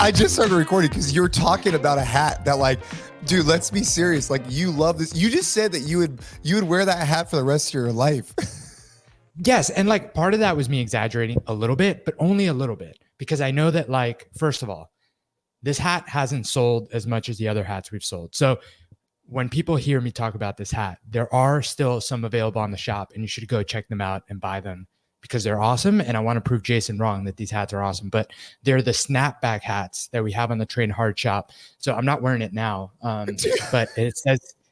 I just started recording because you're talking about a hat that, like, dude, let's be serious. Like, you love this. You just said that you would wear that hat for the rest of your life. Yes. And like part of that was me exaggerating a little bit, but only a little bit, because I know that, like, first of all, this hat hasn't sold as much as the other hats we've sold. So when people hear me talk about this hat, there are still some available on the shop, and you should go check them out and buy them because they're awesome. And I want to prove Jason wrong that these hats are awesome, but they're the snapback hats that we have on the Train Hard shop. So I'm not wearing it now, but it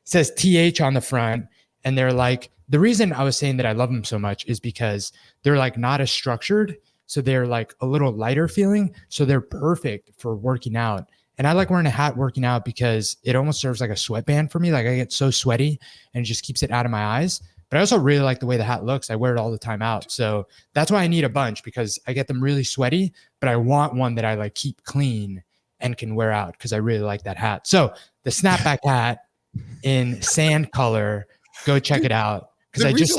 says TH on the front. And they're like, the reason I was saying that I love them so much is because they're like not as structured. So they're like a little lighter feeling. So they're perfect for working out. And I like wearing a hat working out because it almost serves like a sweatband for me. Like I get so sweaty and it just keeps it out of my eyes. But I also really like the way the hat looks. I wear it all the time out. So that's why I need a bunch, because I get them really sweaty, but I want one that I like keep clean and can wear out because I really like that hat. So the snapback hat in sand color, go check it out. Because I just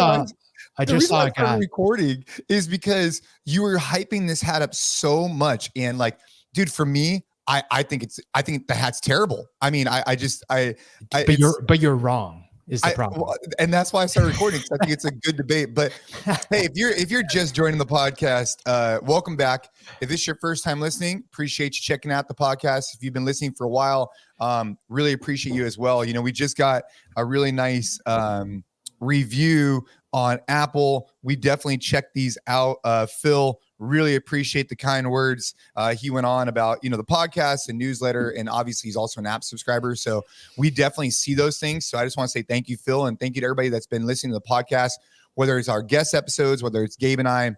saw a guy recording is because you were hyping this hat up so much. And like, dude, for me, I think the hat's terrible. I mean, but you're wrong. Is the problem. And that's why I started recording, because I think it's a good debate. But hey, if you're just joining the podcast, welcome back. If this is your first time listening, appreciate you checking out the podcast. If you've been listening for a while, really appreciate you as well. You know, we just got a really nice review on Apple. We definitely checked these out. Phil, really appreciate the kind words he went on about, you know, the podcast and newsletter, and obviously he's also an app subscriber, so we definitely see those things. So I just want to say thank you, Phil, and thank you to everybody that's been listening to the podcast, whether it's our guest episodes, whether it's Gabe and I.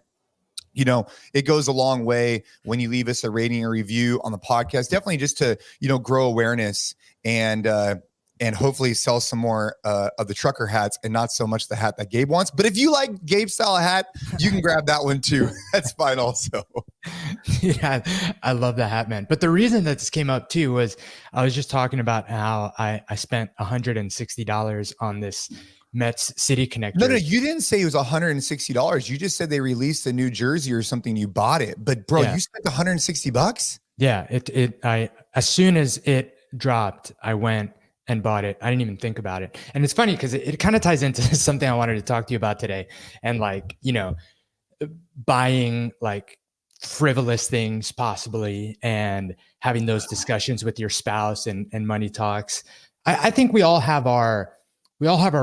You know, it goes a long way when you leave us a rating or review on the podcast, definitely just to, you know, grow awareness and hopefully sell some more of the trucker hats and not so much the hat that Gabe wants. But if you like Gabe's style of hat, you can grab that one too. That's fine also. Yeah, I love the hat, man. But the reason that this came up too was I was just talking about how I spent $160 on this Mets City Connector. No, you didn't say it was $160. You just said they released a new jersey or something. You bought it. But bro, you spent $160? Yeah, I as soon as it dropped, I went and bought it. I didn't even think about it. And it's funny because it kind of ties into something I wanted to talk to you about today. And like, you know, buying like frivolous things possibly and having those discussions with your spouse and money talks. I think we all have our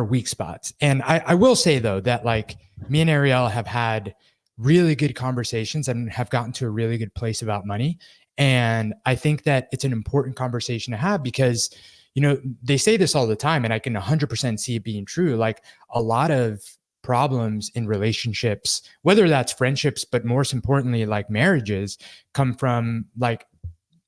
weak spots. And I will say though, that like me and Ariel have had really good conversations and have gotten to a really good place about money. And I think that it's an important conversation to have because, you know, they say this all the time, and I can 100% see it being true. Like a lot of problems in relationships, whether that's friendships, but most importantly, like marriages, come from like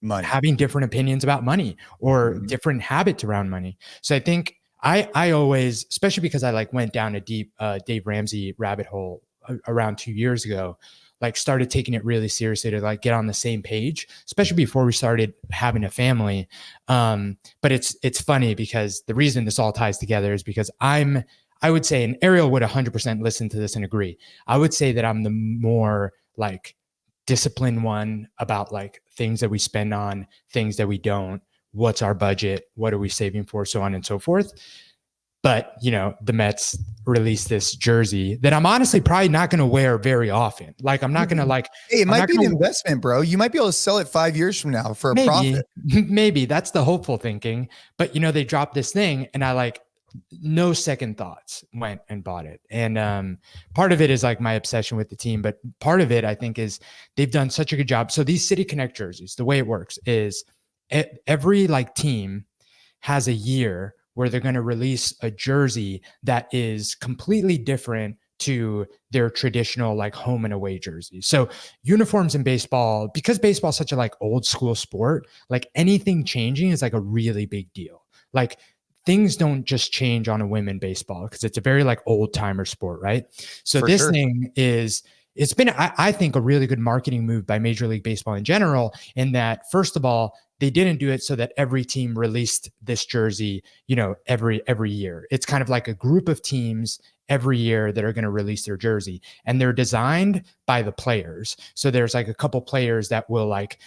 money. Having different opinions about money or different habits around money. So I think I always, especially because I like went down a deep Dave Ramsey rabbit hole around 2 years ago, like started taking it really seriously to like get on the same page, especially before we started having a family. But it's funny because the reason this all ties together is because I would say, and Ariel would 100% listen to this and agree, I would say that I'm the more like disciplined one about like things that we spend on, things that we don't, what's our budget, what are we saving for, so on and so forth. But, you know, the Mets released this jersey that I'm honestly probably not going to wear very often. Like, I'm not going to like, hey, it might be an investment, bro. You might be able to sell it 5 years from now for a profit. Maybe that's the hopeful thinking. But, you know, they dropped this thing and I like no second thoughts went and bought it. And part of it is like my obsession with the team. But part of it, I think, is they've done such a good job. So these City Connect jerseys, the way it works is every like team has a year where they're going to release a jersey that is completely different to their traditional like home and away jerseys. So uniforms in baseball, because baseball is such a like old school sport, like anything changing is like a really big deal. Like things don't just change on a whim in baseball because it's a very like old timer sport, right? So for this thing is, it's been, I think, a really good marketing move by Major League Baseball in general, in that, first of all, they didn't do it so that every team released this jersey, you know, every year. It's kind of like a group of teams every year that are going to release their jersey, and they're designed by the players. So there's like a couple players that will like,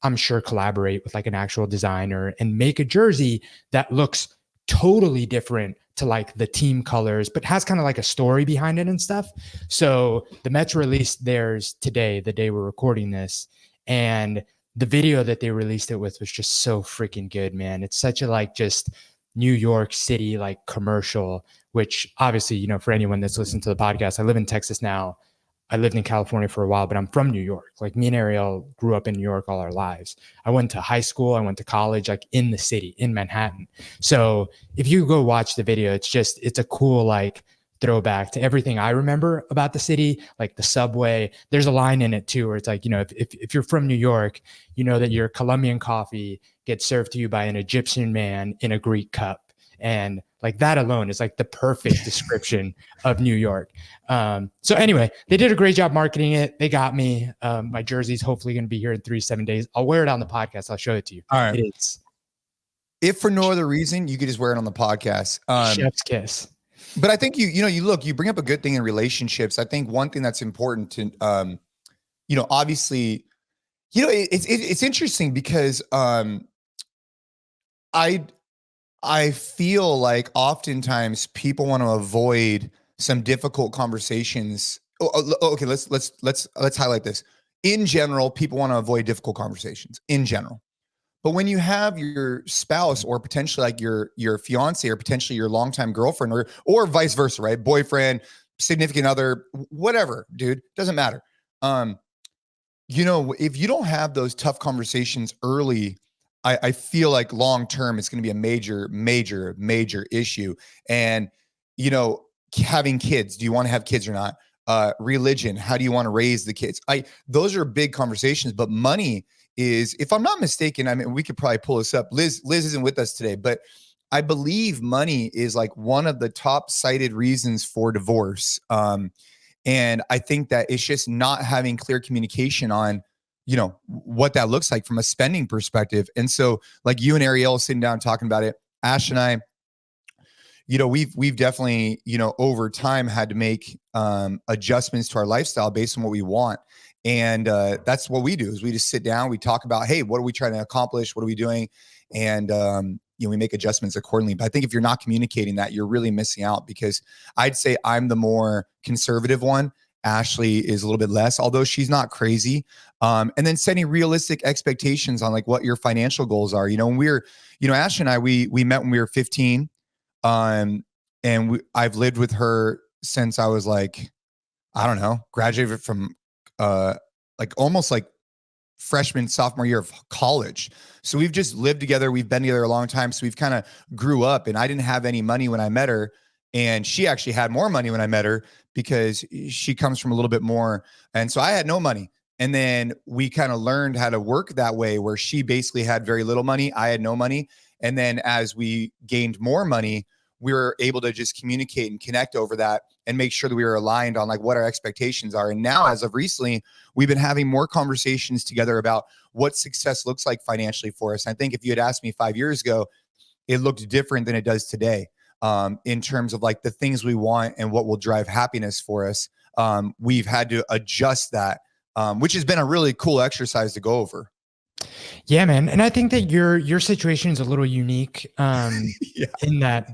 I'm sure collaborate with like an actual designer and make a jersey that looks totally different to like the team colors, but has kind of like a story behind it and stuff. So the Mets released theirs today, the day we're recording this. And the video that they released it with was just so freaking good, man. It's such a like just New York City like commercial, which obviously, for anyone that's listened to the podcast, I live in Texas now. I lived in California for a while, but I'm from New York. Like me and Ariel grew up in New York all our lives. I went to high school, I went to college, like in the city, in Manhattan. So if you go watch the video, it's a cool like throwback to everything I remember about the city, like the subway. There's a line in it too, where it's like, if you're from New York, you know that your Colombian coffee gets served to you by an Egyptian man in a Greek cup. And like that alone is like the perfect description of New York. So anyway, they did a great job marketing it. They got me. My jersey's hopefully going to be here in 3-7 days. I'll wear it on the podcast. I'll show it to you. All right. It is. If for no other reason, you could just wear it on the podcast. Chef's kiss. But I think you bring up a good thing in relationships. I think one thing that's important to, obviously, it's interesting because I feel like oftentimes people want to avoid some difficult conversations. Okay, let's highlight this. In general, people want to avoid difficult conversations in general. But when you have your spouse or potentially like your fiance or potentially your longtime girlfriend or vice versa, right? Boyfriend, significant other, whatever, dude, doesn't matter. If you don't have those tough conversations early, I feel like long-term, it's going to be a major, major, major issue. And, having kids, do you want to have kids or not? Religion, how do you want to raise the kids? Those are big conversations, but money is, if I'm not mistaken, I mean, we could probably pull this up. Liz isn't with us today, but I believe money is like one of the top cited reasons for divorce. And I think that it's just not having clear communication on, what that looks like from a spending perspective. And so like you and Ariel sitting down talking about it, Ash and I, we've definitely, over time had to make adjustments to our lifestyle based on what we want. And that's what we do is we just sit down, we talk about, hey, what are we trying to accomplish? What are we doing? And, we make adjustments accordingly. But I think if you're not communicating that, you're really missing out, because I'd say I'm the more conservative one. Ashley is a little bit less, although she's not crazy. And then setting realistic expectations on like what your financial goals are. When we're, Ashley and I, we met when we were 15. And I've lived with her since I was like, I don't know, graduated from like almost like freshman, sophomore year of college. So we've just lived together. We've been together a long time. So we've kind of grew up, and I didn't have any money when I met her. And she actually had more money when I met her because she comes from a little bit more. And so I had no money. And then we kind of learned how to work that way, where she basically had very little money. I had no money. And then as we gained more money, we were able to just communicate and connect over that and make sure that we were aligned on like what our expectations are. And now, as of recently, we've been having more conversations together about what success looks like financially for us. And I think if you had asked me 5 years ago, it looked different than it does today. In terms of like the things we want and what will drive happiness for us. We've had to adjust that, which has been a really cool exercise to go over. Yeah, man. And I think that your situation is a little unique in that,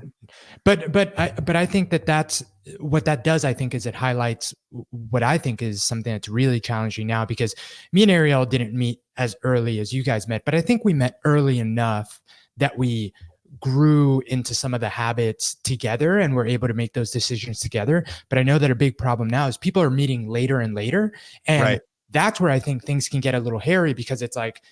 but I think that's what that does. I think is it highlights what I think is something that's really challenging now, because me and Ariel didn't meet as early as you guys met, but I think we met early enough that we grew into some of the habits together and we're able to make those decisions together. But I know that a big problem now is people are meeting later and later. And right. That's where I think things can get a little hairy, because it's like,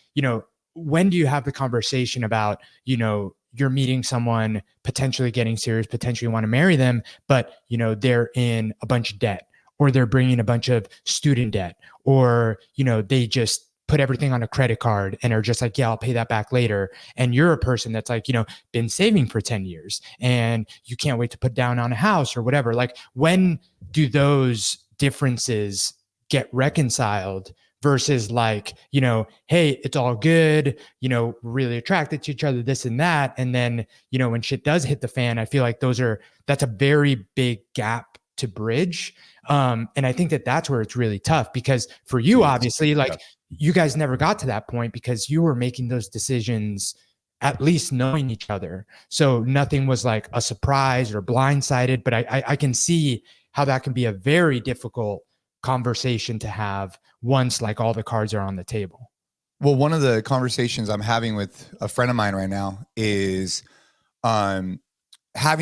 when do you have the conversation about, you're meeting someone, potentially getting serious, potentially want to marry them, but, they're in a bunch of debt, or they're bringing a bunch of student debt, or, they just put everything on a credit card and are just like, yeah, I'll pay that back later. And you're a person that's like, been saving for 10 years and you can't wait to put down on a house or whatever. Like, when do those differences get reconciled versus like, hey, it's all good, really attracted to each other, this and that. And then, when shit does hit the fan, I feel like that's a very big gap to bridge. And I think that's where it's really tough, because for you, obviously, like you guys never got to that point because you were making those decisions at least knowing each other. So nothing was like a surprise or blindsided, but I can see how that can be a very difficult conversation to have once like all the cards are on the table. Well, one of the conversations I'm having with a friend of mine right now is having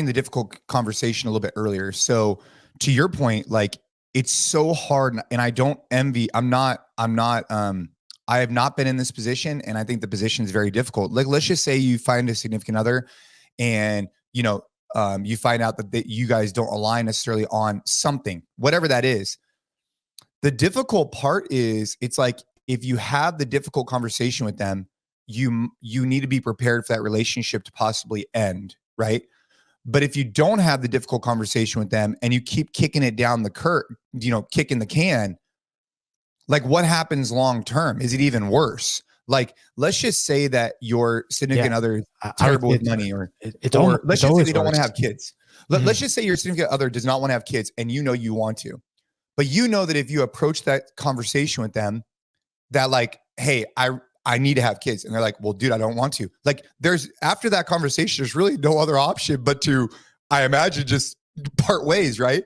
the difficult conversation a little bit earlier. So to your point, like it's so hard, and I don't envy, I have not been in this position, and I think the position is very difficult. Like, let's just say you find a significant other and, you find out that you guys don't align necessarily on something, whatever that is. The difficult part is it's like, if you have the difficult conversation with them, you need to be prepared for that relationship to possibly end, right? But if you don't have the difficult conversation with them and you keep kicking it down the kicking the can, like what happens long term? Is it even worse? Like, let's just say that your significant other is terrible with money, or let's just say they don't want to have kids. Let's just say your significant other does not want to have kids, and you want to, but you know that if you approach that conversation with them, that like, hey, I need to have kids, and they're like, well, dude, I don't want to. Like, after that conversation, there's really no other option but to, I imagine, just part ways, right?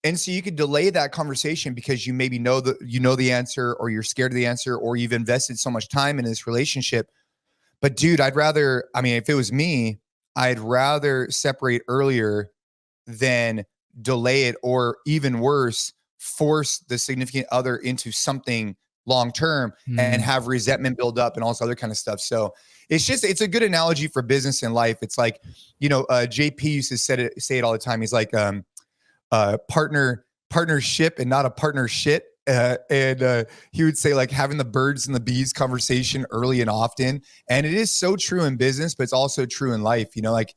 And so you could delay that conversation because you maybe know the answer, or you're scared of the answer, or you've invested so much time in this relationship. But dude, if it was me, I'd rather separate earlier than delay it, or even worse, force the significant other into something long-term and have resentment build up and all this other kind of stuff. So it's a good analogy for business and life. It's like, JP used to say it all the time. He's like, partnership and not a partner shit. And he would say like having the birds and the bees conversation early and often. And it is so true in business, but it's also true in life. Like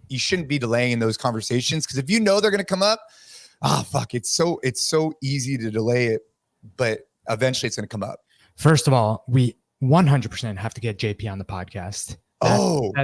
you shouldn't be delaying those conversations, because if you know they're going to come up, it's so easy to delay it, but eventually it's going to come up. First of all, we 100% have to get JP on the podcast.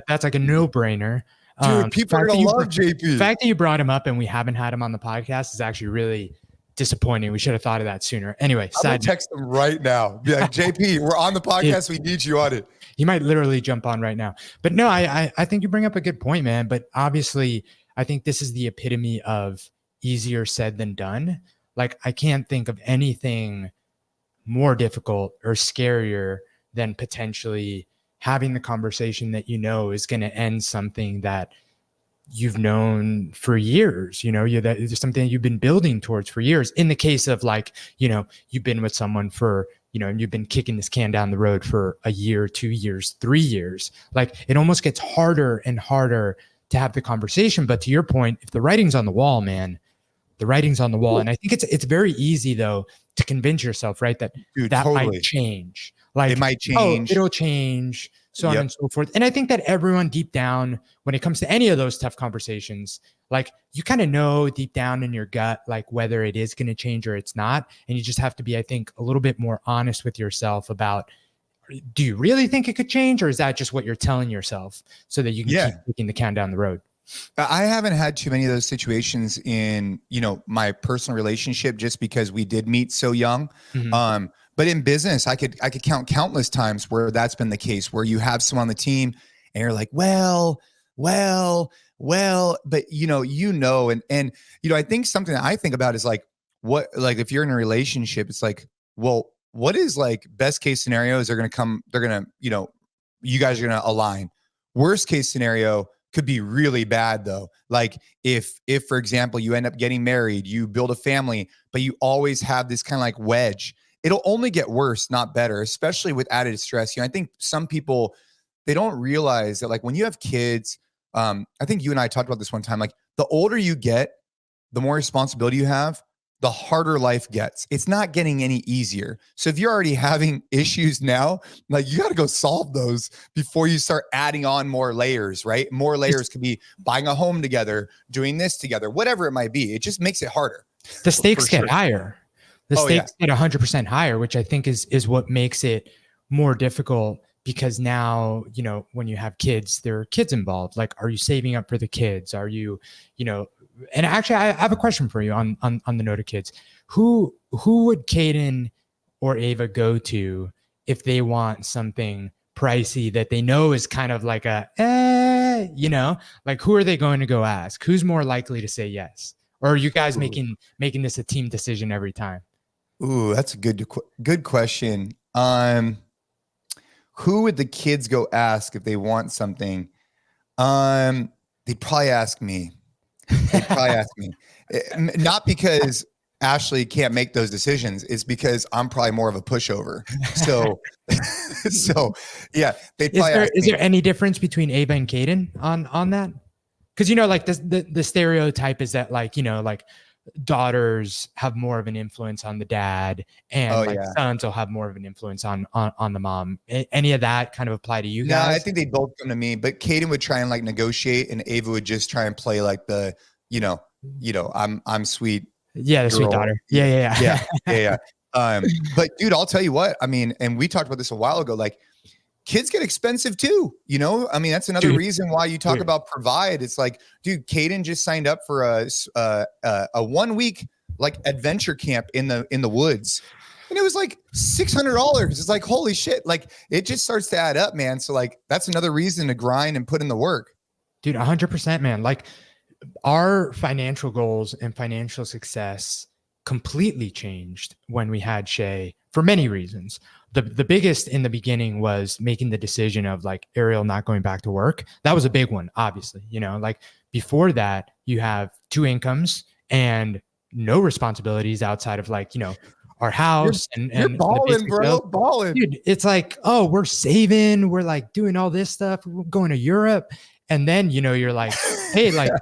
That's like a no-brainer. Dude, people are going to love JP. The fact that you brought him up and we haven't had him on the podcast is actually really disappointing. We should have thought of that sooner. Anyway, I'm going to text him right now. Be like, JP, we're on the podcast. We need you on it. He might literally jump on right now. But no, I think you bring up a good point, man. But obviously, I think this is the epitome of easier said than done. Like, I can't think of anything more difficult or scarier than potentially having the conversation that is going to end something that you've known for years, that is something you've been building towards for years. In the case of like, you've been with someone for, and you've been kicking this can down the road for a year, 2 years, 3 years, like it almost gets harder and harder to have the conversation. But to your point, if the writing's on the wall, man, the writing's on the wall. And I think it's very easy though to convince yourself, right, that totally might change. Like it might change. It'll change, so on and so forth. And I think that everyone deep down, when it comes to any of those tough conversations, like you kind of know deep down in your gut, like whether it is going to change or it's not. And you just have to be, I think, a little bit more honest with yourself about, do you really think it could change, or is that just what you're telling yourself so that you can keep kicking the can down the road? I haven't had too many of those situations in, my personal relationship, just because we did meet so young. Mm-hmm. But in business, I could count countless times where that's been the case, where you have someone on the team and you're like, well, but and I think something that I think about is like, if you're in a relationship, it's like, well, what is like best case scenario is you guys are going to align. Worst case scenario could be really bad though. Like if for example, you end up getting married, you build a family, but you always have this kind of like wedge, it'll only get worse, not better, especially with added stress. I think some people, they don't realize that like when you have kids, I think you and I talked about this one time, like the older you get, the more responsibility you have, the harder life gets. It's not getting any easier. So if you're already having issues now, like you got to go solve those before you start adding on more layers, right? More layers could be buying a home together, doing this together, whatever it might be. It just makes it harder. The stakes get higher. The Oh, yeah. stakes get 100% higher, which I think is what makes it more difficult, because now, you know, when you have kids, there are kids involved. Like, are you saving up for the kids? Are you, you know, and actually I have a question for you on the note of kids. Who would Caden or Ava go to if they want something pricey that they know is kind of like you know, like, who are they going to go ask? Who's more likely to say yes? Or are you guys making this a team decision every time? Ooh, that's a good question. Who would the kids go ask if they want something? They'd probably ask me. Not because Ashley can't make those decisions. It's because I'm probably more of a pushover. So, yeah, they'd probably Is there any difference between Ava and Caden on that? Because, you know, like the stereotype is that, like, you know, like, daughters have more of an influence on the dad, and sons will have more of an influence on the mom. Any of that kind of apply to you guys? No, I think they both come to me, but Caden would try and like negotiate, and Ava would just try and play like the, you know, I'm sweet. Yeah, the sweet daughter. Yeah. But dude, I'll tell you what, I mean, and we talked about this a while ago, like, kids get expensive too, you know? I mean, that's another reason why you talk about provide. It's like, dude, Caden just signed up for a 1 week like adventure camp in the woods. And it was like $600. It's like, holy shit. Like, it just starts to add up, man. So like, that's another reason to grind and put in the work. Dude, 100%, man. Like, our financial goals and financial success completely changed when we had Shay, for many reasons. The biggest in the beginning was making the decision of, like, Ariel not going back to work. That was a big one, obviously. You know, like, before that, you have 2 incomes and no responsibilities outside of, like, you know, our house. You're balling, bro. Balling. Dude, it's like, oh, we're saving, we're like doing all this stuff, we're going to Europe. And then, you know, you're like, hey, like,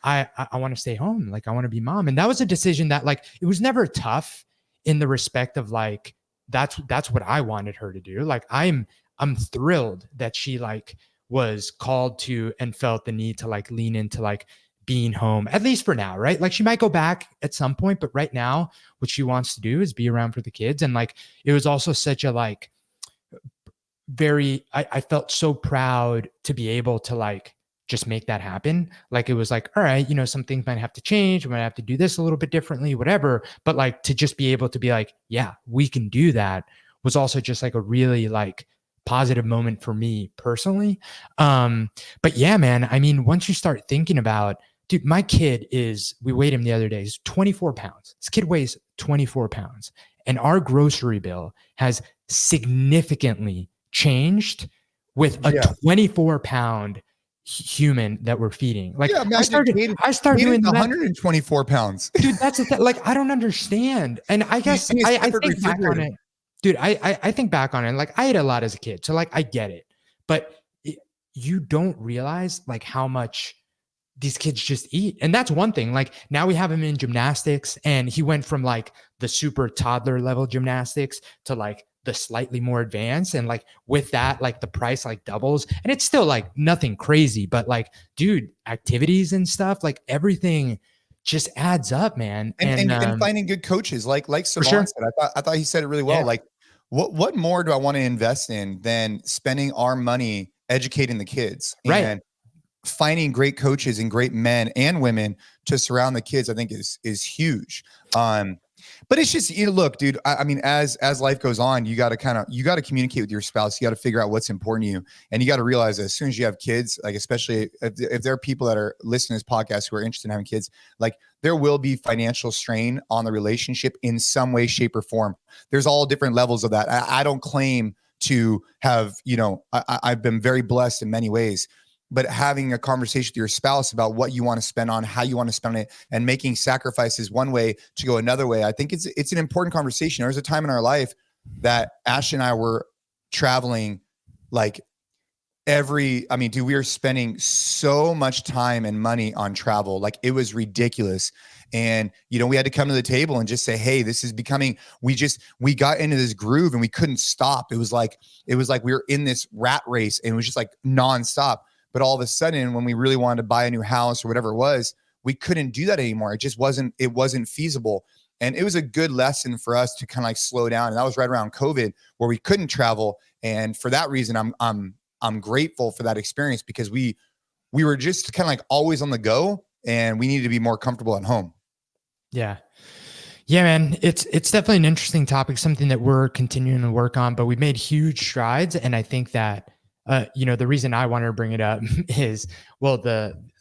I want to stay home. Like, I want to be mom. And that was a decision that, like, it was never tough in the respect of, like, that's what I wanted her to do. Like, I'm thrilled that she, like, was called to and felt the need to, like, lean into, like, being home, at least for now, right? Like, she might go back at some point, but right now what she wants to do is be around for the kids. And, like, it was also such a, like, I felt so proud to be able to, like, just make that happen. Like, it was like, all right, you know, some things might have to change. We might have to do this a little bit differently, whatever. But, like, to just be able to be like, yeah, we can do that, was also just, like, a really, like, positive moment for me personally. But yeah, man, I mean, once you start thinking about, dude, my kid we weighed him the other day, he's 24 pounds. This kid weighs 24 pounds. And our grocery bill has significantly changed with a 24-pound human that we're feeding. Like, I started doing 124 pounds. Dude, that's like, I don't understand. And I guess I think back on it, dude, I think back on it, and, like, I ate a lot as a kid, so, like, I get it. But you don't realize, like, how much these kids just eat. And that's one thing. Like, now we have him in gymnastics, and he went from, like, the super toddler level gymnastics to, like, the slightly more advanced. And, like, with that, like, the price, like, doubles, and it's still, like, nothing crazy, but, like, dude, activities and stuff, like, everything just adds up, man. And finding good coaches, like Savon said, I thought he said it really well. Yeah. Like, what more do I want to invest in than spending our money educating the kids? Right. And finding great coaches and great men and women to surround the kids, I think is huge. But it's just, you know, look, dude, I mean, as life goes on, you got to communicate with your spouse. You got to figure out what's important to you. And you got to realize that as soon as you have kids, like, especially if there are people that are listening to this podcast who are interested in having kids, like, there will be financial strain on the relationship in some way, shape, or form. There's all different levels of that. I don't claim to have, you know, I've been very blessed in many ways. But having a conversation with your spouse about what you want to spend on, how you want to spend it, and making sacrifices one way to go another way, I think it's an important conversation. There was a time in our life that Ash and I were traveling, like, we were spending so much time and money on travel. Like, it was ridiculous. And, you know, we had to come to the table and just say, hey, this is becoming, we got into this groove and we couldn't stop. It was like we were in this rat race, and it was just like nonstop. But all of a sudden, when we really wanted to buy a new house or whatever it was, we couldn't do that anymore. It just wasn't feasible. And it was a good lesson for us to kind of like slow down. And that was right around COVID where we couldn't travel. And for that reason, I'm grateful for that experience because we were just kind of like always on the go and we needed to be more comfortable at home. Yeah. Yeah, man, it's definitely an interesting topic, something that we're continuing to work on, but we've made huge strides. And I think that, the reason I wanted to bring it up is, well,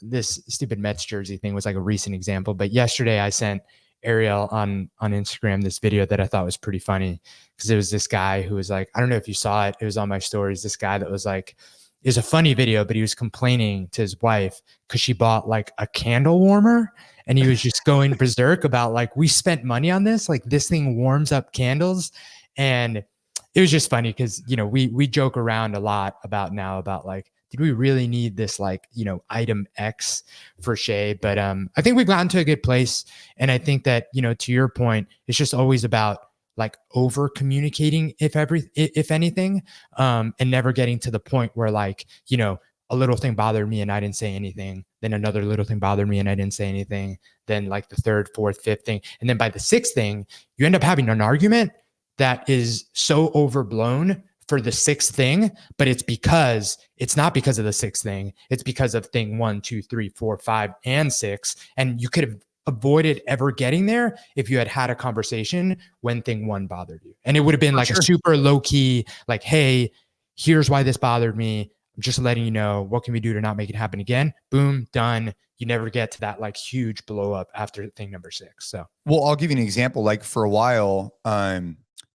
this stupid Mets jersey thing was like a recent example, but yesterday I sent Ariel on Instagram this video that I thought was pretty funny because it was this guy who was like, I don't know if you saw it. It was on my stories. This guy that was like, it was a funny video, but he was complaining to his wife because she bought like a candle warmer. And he was just going berserk about like, we spent money on this, like this thing warms up candles. And it was just funny because, we joke around a lot about like, did we really need this like, item X for Shay? But I think we've gotten to a good place. And I think that, to your point, it's just always about like over communicating if anything, and never getting to the point where like, a little thing bothered me and I didn't say anything. Then another little thing bothered me and I didn't say anything. Then like the third, fourth, fifth thing. And then by the sixth thing, you end up having an argument that is so overblown for the sixth thing, but it's not because of the sixth thing. It's because of thing 1, 2, 3, 4, 5, and 6. And you could have avoided ever getting there if you had a conversation when thing 1 bothered you. And it would have been like a super low key, like, hey, here's why this bothered me. I'm just letting you know, what can we do to not make it happen again? Boom, done. You never get to that like huge blow up after thing number 6. So, well, I'll give you an example. Like for a while,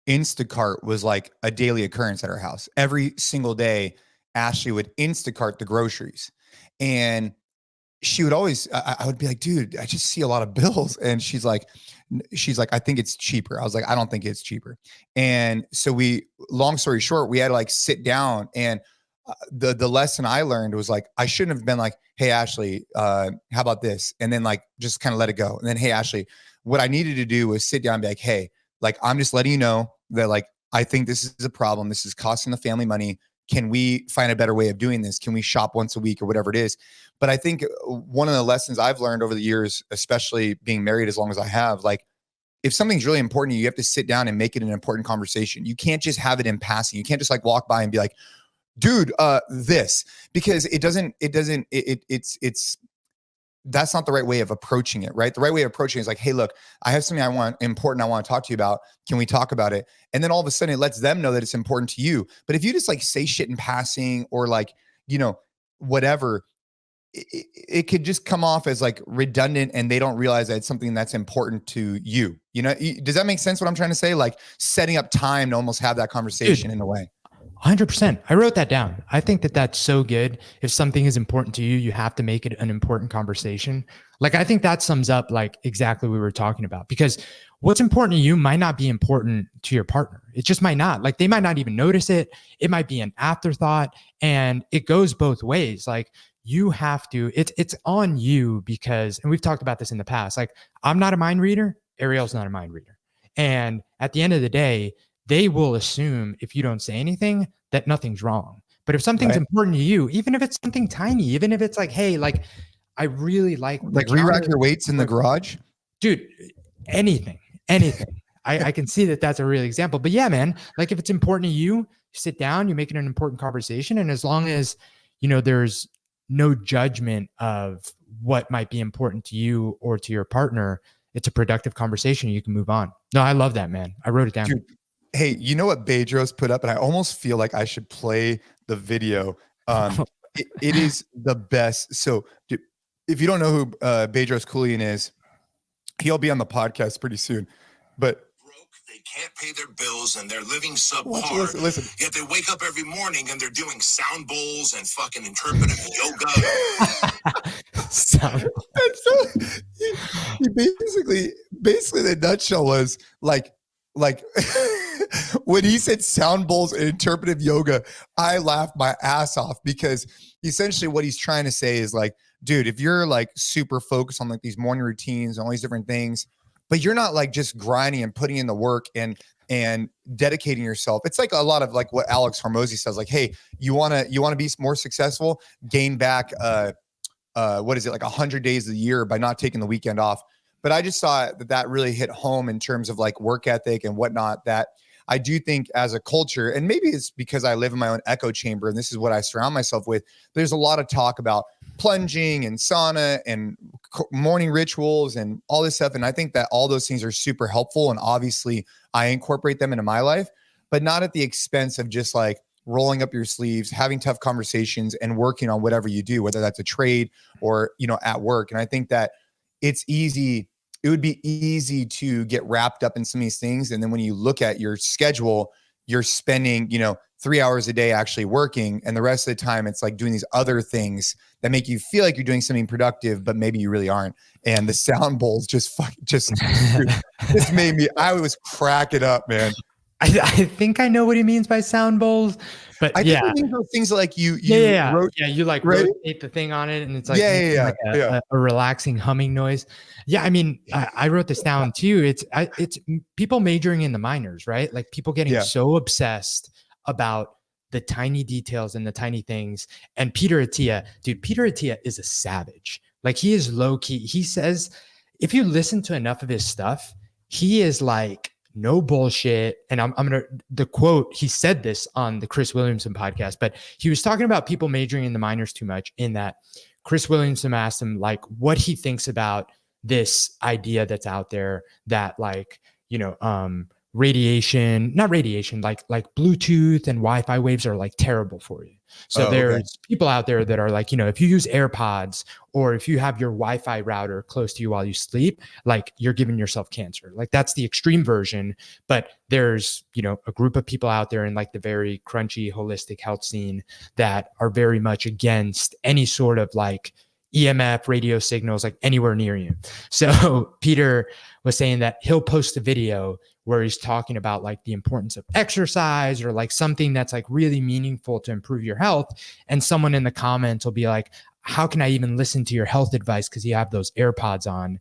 Instacart was like a daily occurrence at our house. Every single day, Ashley would Instacart the groceries. And she would always, I would be like, dude, I just see a lot of bills. And she's like, I think it's cheaper. I was like, I don't think it's cheaper. And so long story short, we had to like sit down and the lesson I learned was like, I shouldn't have been like, hey, Ashley, how about this? And then like, just kind of let it go. And then, hey, Ashley, what I needed to do was sit down and be like, hey, like, I'm just letting you know that like, I think this is a problem. This is costing the family money. Can we find a better way of doing this? Can we shop once a week or whatever it is? But I think one of the lessons I've learned over the years, especially being married as long as I have, like, if something's really important to you, you have to sit down and make it an important conversation. You can't just have it in passing. You can't just like walk by and be like, dude, this, because that's not the right way of approaching it, right? The right way of approaching it is like, hey, look, I have something I want to talk to you about. Can we talk about it? And then all of a sudden it lets them know that it's important to you. But if you just like say shit in passing or like, whatever, it could just come off as like redundant and they don't realize that it's something that's important to you. Does that make sense what I'm trying to say? Like setting up time to almost have that conversation in a way. 100%. I wrote that down. I think that that's so good. If something is important to you, you have to make it an important conversation. Like, I think that sums up like exactly what we were talking about, because what's important to you might not be important to your partner. It just might not. Like, they might not even notice it. It might be an afterthought, and it goes both ways. Like, you have to, it's on you because, and we've talked about this in the past, like, I'm not a mind reader. Ariel's not a mind reader. And at the end of the day, they will assume if you don't say anything that nothing's wrong. But if something's important to you, even if it's something tiny, even if it's like, hey, like, I really like re-rack your weights in the garage, dude, anything. I can see that that's a real example. But yeah, man, like, if it's important to you, you sit down, you make it an important conversation. And as long as, there's no judgment of what might be important to you or to your partner, it's a productive conversation. You can move on. No, I love that, man. I wrote it down. Dude, hey, you know what Bedros put up? And I almost feel like I should play the video. It is the best. So dude, if you don't know who Bedros Keuilian is, he'll be on the podcast pretty soon. But they can't pay their bills and they're living subpar. Listen. Yet they wake up every morning and they're doing sound bowls and fucking interpretive yoga. He basically the nutshell was like when he said sound bowls and interpretive yoga, I laughed my ass off, because essentially what he's trying to say is like, dude, if you're like super focused on like these morning routines and all these different things, but you're not like just grinding and putting in the work and dedicating yourself. It's like a lot of like what Alex Hormozy says, like, hey, you want to be more successful, gain back, what is it? Like 100 days a year by not taking the weekend off. But I just saw that really hit home in terms of like work ethic and whatnot, that I do think as a culture, and maybe it's because I live in my own echo chamber and this is what I surround myself with, there's a lot of talk about plunging and sauna and morning rituals and all this stuff. And I think that all those things are super helpful. And obviously I incorporate them into my life, but not at the expense of just like rolling up your sleeves, having tough conversations and working on whatever you do, whether that's a trade or, you know, at work. And I think that it would be easy to get wrapped up in some of these things. And then when you look at your schedule, you're spending, you know, 3 hours a day actually working. And the rest of the time it's like doing these other things that make you feel like you're doing something productive, but maybe you really aren't. And the sound bowls just made me, I was cracking up, man. I think I know what he means by sound bowls, but I think he means those things like you rotate the thing on it, and it's like, a relaxing humming noise. Yeah, I mean, I wrote this down too. It's people majoring in the minors, right? Like people getting so obsessed about the tiny details and the tiny things. And Peter Attia is a savage. Like he is low key. He says, if you listen to enough of his stuff, he is like, no bullshit. And I'm going to, the quote, he said this on the Chris Williamson podcast, but he was talking about people majoring in the minors too much, in that Chris Williamson asked him like what he thinks about this idea that's out there that like, you know, not radiation, like Bluetooth and Wi-Fi waves are like terrible for you. So there's people out there that are like, you know, if you use AirPods or if you have your Wi-Fi router close to you while you sleep, like you're giving yourself cancer. Like that's the extreme version. But there's, you know, a group of people out there in like the very crunchy holistic health scene that are very much against any sort of like EMF radio signals like anywhere near you. So Peter was saying that he'll post a video where he's talking about like the importance of exercise or like something that's like really meaningful to improve your health. And someone in the comments will be like, how can I even listen to your health advice? Because you have those AirPods on.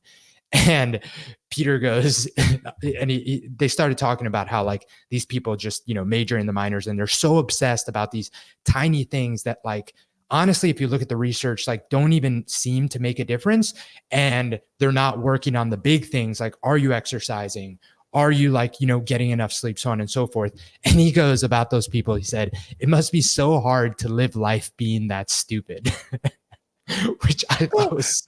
And Peter goes, and they started talking about how like these people just, you know, major in the minors and they're so obsessed about these tiny things that like, honestly, if you look at the research, like don't even seem to make a difference. And they're not working on the big things. Like, are you exercising? Are you like, you know, getting enough sleep, so on and so forth. And he goes about those people, he said, it must be so hard to live life being that stupid, which I thought was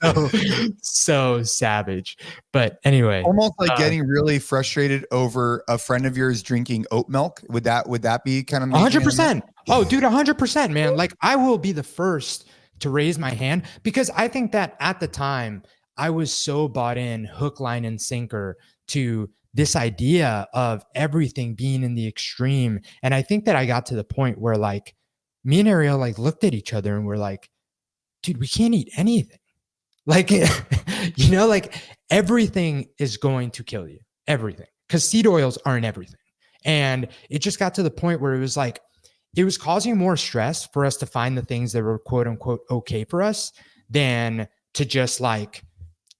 so savage. But anyway, almost like getting really frustrated over a friend of yours drinking oat milk. Would that be kind of 100%? Oh, dude, 100%, man. Like I will be the first to raise my hand because I think that at the time I was so bought in hook, line, and sinker to this idea of everything being in the extreme. And I think that I got to the point where like me and Ariel like looked at each other and we're like, dude, we can't eat anything. Like, you know, like everything is going to kill you, everything, because seed oils are in everything. And it just got to the point where it was like, it was causing more stress for us to find the things that were quote unquote okay for us than to just like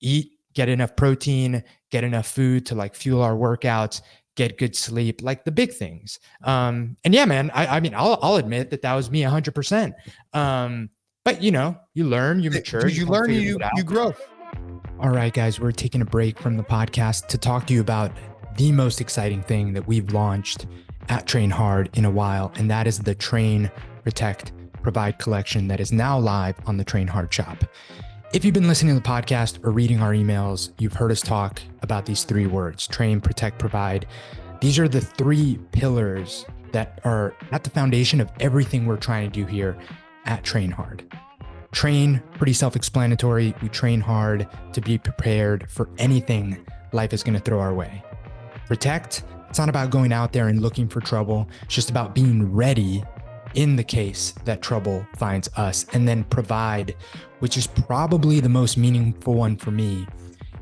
eat, get enough protein, get enough food to like fuel our workouts, get good sleep, like the big things. And yeah, man, I mean, I'll admit that was me 100%. But you know, you learn, you mature, you learn, you grow. All right, guys, we're taking a break from the podcast to talk to you about the most exciting thing that we've launched at Train Hard in a while. And that is the Train, Protect, Provide collection that is now live on the Train Hard shop. If you've been listening to the podcast or reading our emails, you've heard us talk about these three words: train, protect, provide. These are the three pillars that are at the foundation of everything we're trying to do here at Train Hard. Train, pretty self-explanatory. We train hard to be prepared for anything life is going to throw our way. Protect, it's not about going out there and looking for trouble. It's just about being ready in the case that trouble finds us. And then provide, which is probably the most meaningful one for me,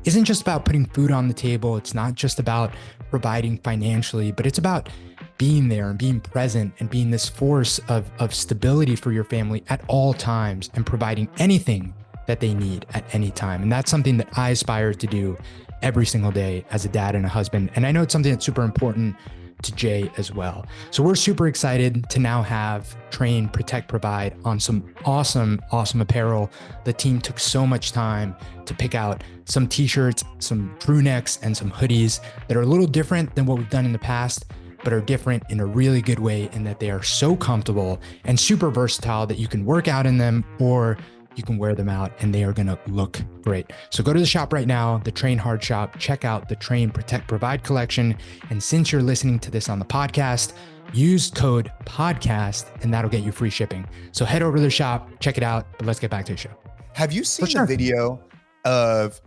isn't just about putting food on the table. It's not just about providing financially, but it's about being there and being present and being this force of stability for your family at all times and providing anything that they need at any time. And that's something that I aspire to do every single day as a dad and a husband. And I know it's something that's super important to Jay as well. So we're super excited to now have Train, Protect, Provide on some awesome apparel. The team took so much time to pick out some t-shirts, some crew necks, and some hoodies that are a little different than what we've done in the past, but are different in a really good way in that they are so comfortable and super versatile that you can work out in them or you can wear them out and they are going to look great. So go to the shop right now, the Train Hard shop, check out the Train, Protect, Provide collection. And since you're listening to this on the podcast, use code podcast and that'll get you free shipping. So head over to the shop, check it out, but let's get back to the show. Have you seen the video of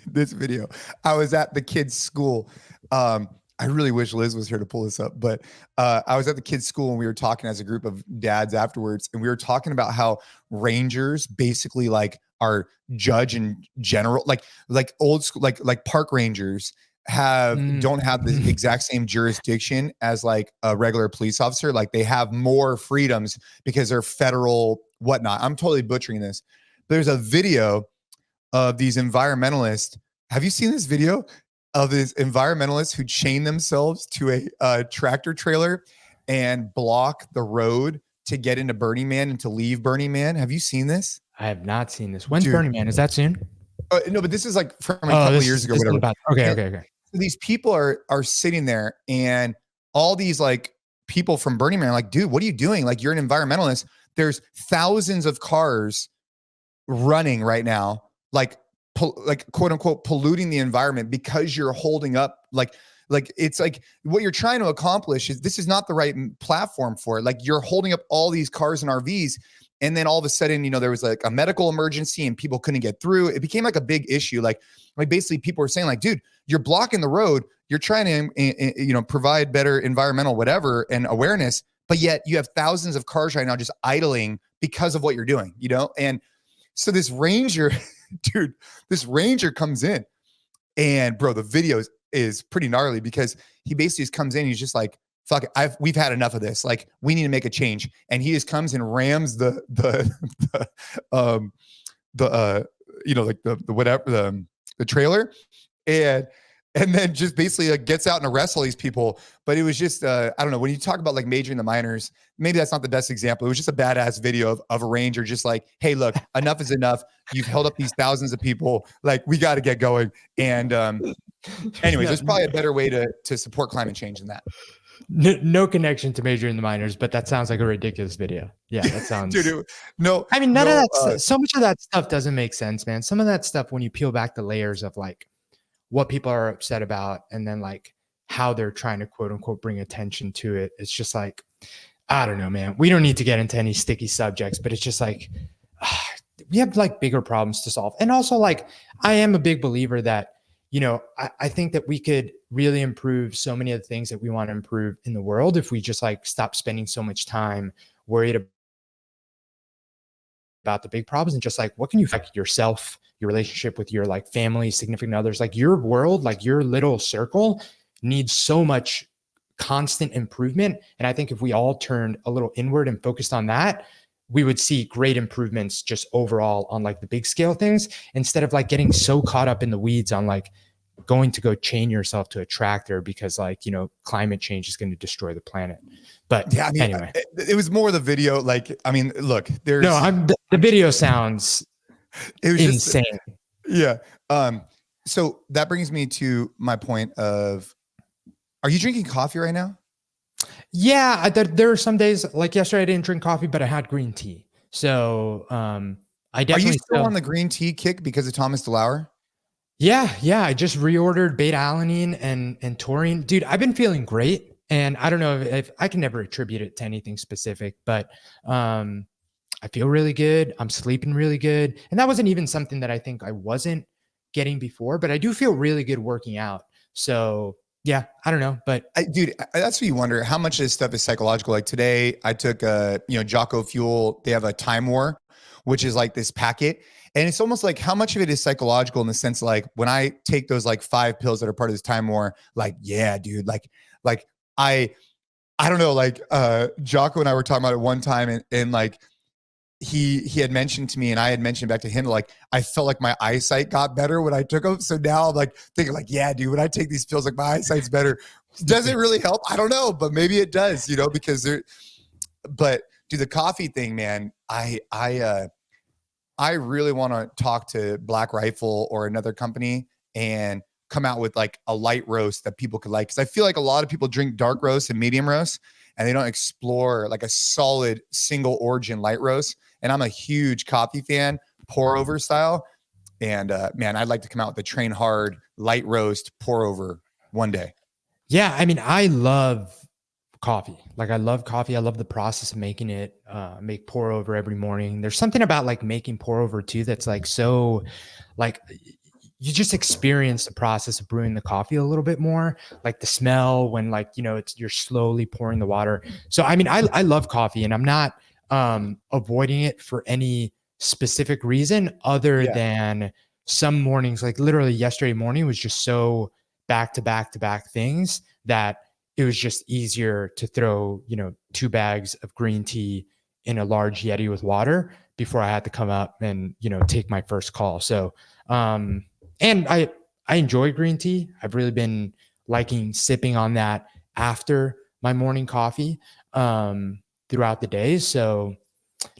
this video? I was at the kids' school. I really wish Liz was here to pull this up, but I was at the kids' school and we were talking as a group of dads afterwards, and we were talking about how rangers basically like are judge in general, like old school, like park rangers don't have the exact same jurisdiction as like a regular police officer. Like they have more freedoms because they're federal whatnot. I'm totally butchering this. There's a video of these environmentalists. Have you seen this video of these environmentalists who chain themselves to a tractor trailer and block the road to get into Burning Man and to leave Burning Man? Have you seen this? I have not seen this. When's Burning Man? Is that soon? No, but this is like from a couple of years ago. Whatever. Okay. So these people are sitting there, and all these like people from Burning Man are like, dude, what are you doing? Like, you're an environmentalist. There's thousands of cars running right now, like quote unquote polluting the environment because you're holding up like it's like what you're trying to accomplish is this is not the right platform for it. Like you're holding up all these cars and RVs, and then all of a sudden, there was like a medical emergency and people couldn't get through. It became like a big issue. Like basically people were saying like, dude, you're blocking the road. You're trying to, provide better environmental whatever and awareness, but yet you have thousands of cars right now just idling because of what you're doing, And so this ranger, dude, comes in, and bro, the video is pretty gnarly because he basically just comes in. He's just like, fuck it, we've had enough of this. Like, we need to make a change. And he just comes and rams the trailer, and then just basically gets out and arrests all these people. But it was just, I don't know, when you talk about like majoring the minors, maybe that's not the best example. It was just a badass video of a ranger just like, hey, look, enough is enough. You've held up these thousands of people. Like, we got to get going. And anyways, there's probably a better way to support climate change than that. No connection to majoring the minors, but that sounds like a ridiculous video. Yeah, that sounds. Dude, no. I mean, none of that. So much of that stuff doesn't make sense, man. Some of that stuff, when you peel back the layers of like what people are upset about, and then like how they're trying to quote unquote bring attention to it, it's just like, I don't know, man. We don't need to get into any sticky subjects, but it's just like we have like bigger problems to solve. And also, like, I am a big believer that, I think that we could really improve so many of the things that we want to improve in the world if we just like stop spending so much time worried about the big problems and just like, what can you affect yourself, your relationship with your like family, significant others, like your world, like your little circle needs so much constant improvement. And I think if we all turned a little inward and focused on that, we would see great improvements just overall on like the big scale things, instead of like getting so caught up in the weeds on like going to go chain yourself to a tractor because like, climate change is going to destroy the planet. But yeah, anyway, it was more the video. Like, I mean, look, the video sounds insane. Yeah. So that brings me to my point of, are you drinking coffee right now? Yeah, there are some days like yesterday I didn't drink coffee, but I had green tea. So I definitely. Are you still on the green tea kick because of Thomas DeLauer? Yeah. I just reordered beta-alanine and taurine. Dude, I've been feeling great, and I don't know if I can never attribute it to anything specific, but I feel really good. I'm sleeping really good, and that wasn't even something that I think I wasn't getting before. But I do feel really good working out. So. Yeah, I don't know, but dude, that's what you wonder how much of this stuff is psychological. Like today, I took Jocko Fuel. They have a Time War, which is like this packet, and it's almost like how much of it is psychological in the sense like when I take those like 5 pills that are part of this Time War, like yeah, dude, like I don't know, like Jocko and I were talking about it one time, and like he had mentioned to me, and I had mentioned back to him, like, I felt like my eyesight got better when I took them. So now I'm like thinking like, yeah, dude, when I take these pills, like my eyesight's better. Does it really help? I don't know, but maybe it does, because but dude, the coffee thing, man, I really want to talk to Black Rifle or another company and come out with like a light roast that people could like. Cause I feel like a lot of people drink dark roast and medium roast and they don't explore like a solid single origin light roast. And I'm a huge coffee fan, pour over style. And man, I'd like to come out with a train hard light roast pour over one day. Yeah. I mean, I love coffee. Like I love coffee. I love the process of making it, make pour over every morning. There's something about like making pour over too that's like so like you just experience the process of brewing the coffee a little bit more, like the smell when like, you're slowly pouring the water. So, I mean, I love coffee and I'm not avoiding it for any specific reason other than some mornings, like literally yesterday morning was just so back to back things that it was just easier to throw, 2 bags of green tea in a large Yeti with water before I had to come up and, take my first call. So, and I enjoy green tea. I've really been liking sipping on that after my morning coffee, throughout the day. So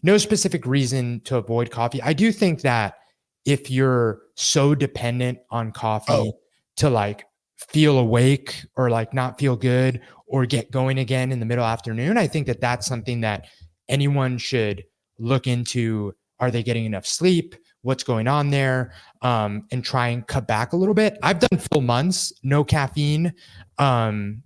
no specific reason to avoid coffee. I do think that if you're so dependent on coffee to like feel awake or like not feel good or get going again in the middle afternoon, I think that that's something that anyone should look into. Are they getting enough sleep? What's going on there? And try and cut back a little bit. I've done full months, no caffeine. And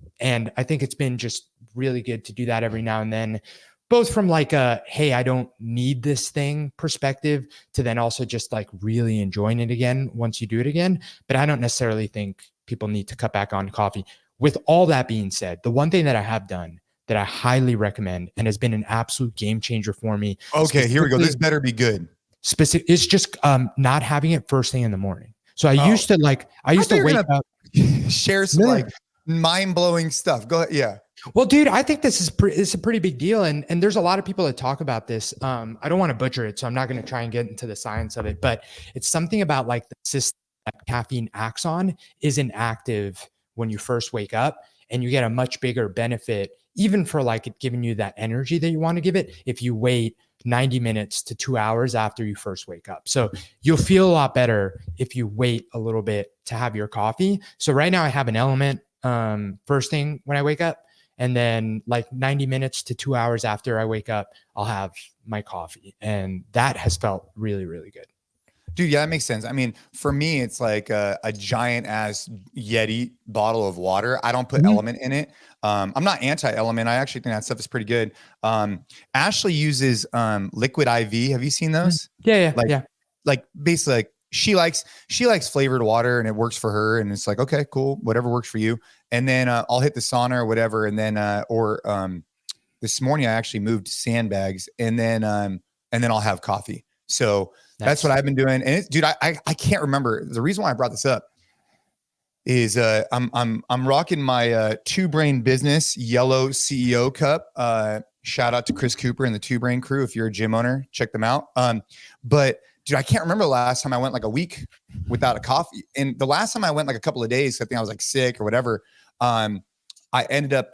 I think it's been just really good to do that every now and then, both from like a, hey, I don't need this thing perspective to then also just like really enjoying it again once you do it again. But I don't necessarily think people need to cut back on coffee. With all that being said, the one thing that I have done that I highly recommend and has been an absolute game changer for me. Okay, here we go. This better be good. It's just not having it first thing in the morning. So I used to wake up, share some like mind-blowing stuff. Go ahead. Yeah. Well, dude, I think this is a pretty big deal. And there's a lot of people that talk about this. I don't want to butcher it, so I'm not going to try and get into the science of it, but it's something about like the system that caffeine acts on is inactive when you first wake up, and you get a much bigger benefit, even for like it giving you that energy that you want to give it, if you wait 90 minutes to 2 hours after you first wake up. So you'll feel a lot better if you wait a little bit to have your coffee. So right now I have an element first thing when I wake up, and then like 90 minutes to 2 hours after I wake up, I'll have my coffee. And that has felt really, really good. Dude, yeah, that makes sense. I mean, for me, it's like a giant ass Yeti bottle of water. I don't put element in it. I'm not anti-element. I actually think that stuff is pretty good. Ashley uses liquid IV. Have you seen those? Yeah. Like basically like she likes flavored water and it works for her. And it's like, okay, cool. Whatever works for you. And then I'll hit the sauna or whatever. And then, this morning I actually moved sandbags and then I'll have coffee. So that's what I've been doing. And dude, I can't remember. The reason why I brought this up is I'm rocking my Two Brain Business yellow CEO cup. Shout out to Chris Cooper and the Two Brain crew. If you're a gym owner, check them out. But dude, I can't remember the last time I went like a week without a coffee. And the last time I went like a couple of days, I think I was like sick or whatever. I ended up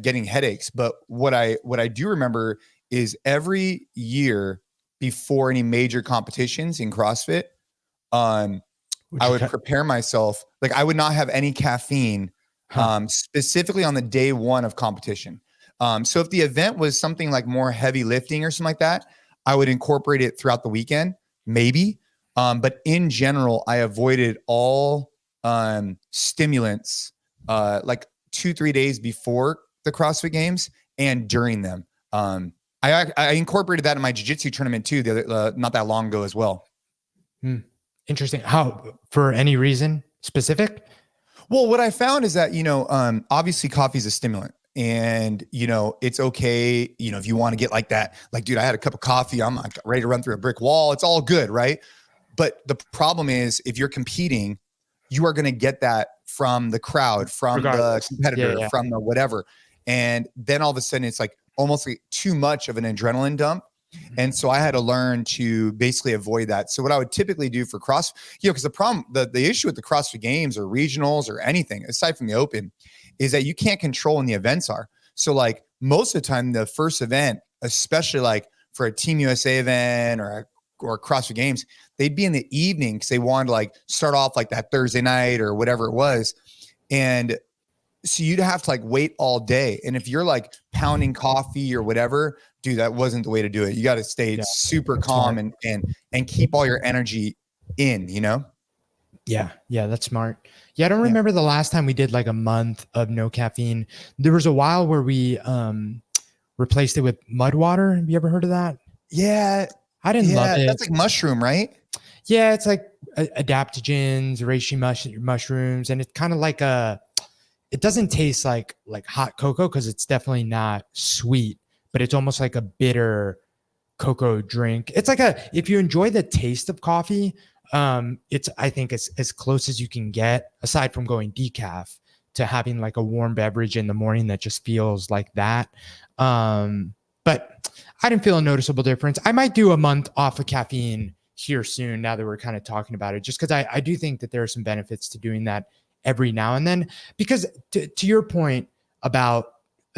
getting headaches. But what I do remember is every year before any major competitions in CrossFit, I would prepare myself. Like I would not have any caffeine, specifically on the day one of competition. So if the event was something like more heavy lifting or something like that, I would incorporate it throughout the weekend, maybe. But in general, I avoided all stimulants like 2-3 days before the CrossFit Games and during them. I incorporated that in my jiu-jitsu tournament too, not that long ago as well. Interesting. How, for any reason specific? Well, what I found is that, obviously coffee is a stimulant and, it's okay. If you want to get like that, like, dude, I had a cup of coffee, I'm like ready to run through a brick wall. It's all good. Right. But the problem is if you're competing, you are going to get that from the crowd, from the competitor, from the whatever. And then all of a sudden it's like almost like too much of an adrenaline dump And so I had to learn to basically avoid that. So what I would typically do for because the problem, the issue with the CrossFit Games or regionals or anything aside from the open is that you can't control when the events are. So like most of the time, the first event, especially like for a Team USA event or CrossFit Games, they'd be in the evening because they wanted to like start off like that Thursday night or whatever it was. And so you'd have to like wait all day. And if you're like pounding coffee or whatever, dude, that wasn't the way to do it. You got to stay super calm and keep all your energy in, you know? Yeah. Yeah. That's smart. Yeah. I don't remember the last time we did like a month of no caffeine. There was a while where we replaced it with mud water. Have you ever heard of that? Yeah. I didn't love it. That's like mushroom, right? Yeah. It's like adaptogens, reishi mushrooms. And it's kind of like it doesn't taste like hot cocoa because it's definitely not sweet, but it's almost like a bitter cocoa drink. It's like if you enjoy the taste of coffee, I think it's as close as you can get aside from going decaf to having like a warm beverage in the morning that just feels like that. But I didn't feel a noticeable difference. I might do a month off of caffeine here soon now that we're kind of talking about it, just because I do think that there are some benefits to doing that every now and then, because to your point about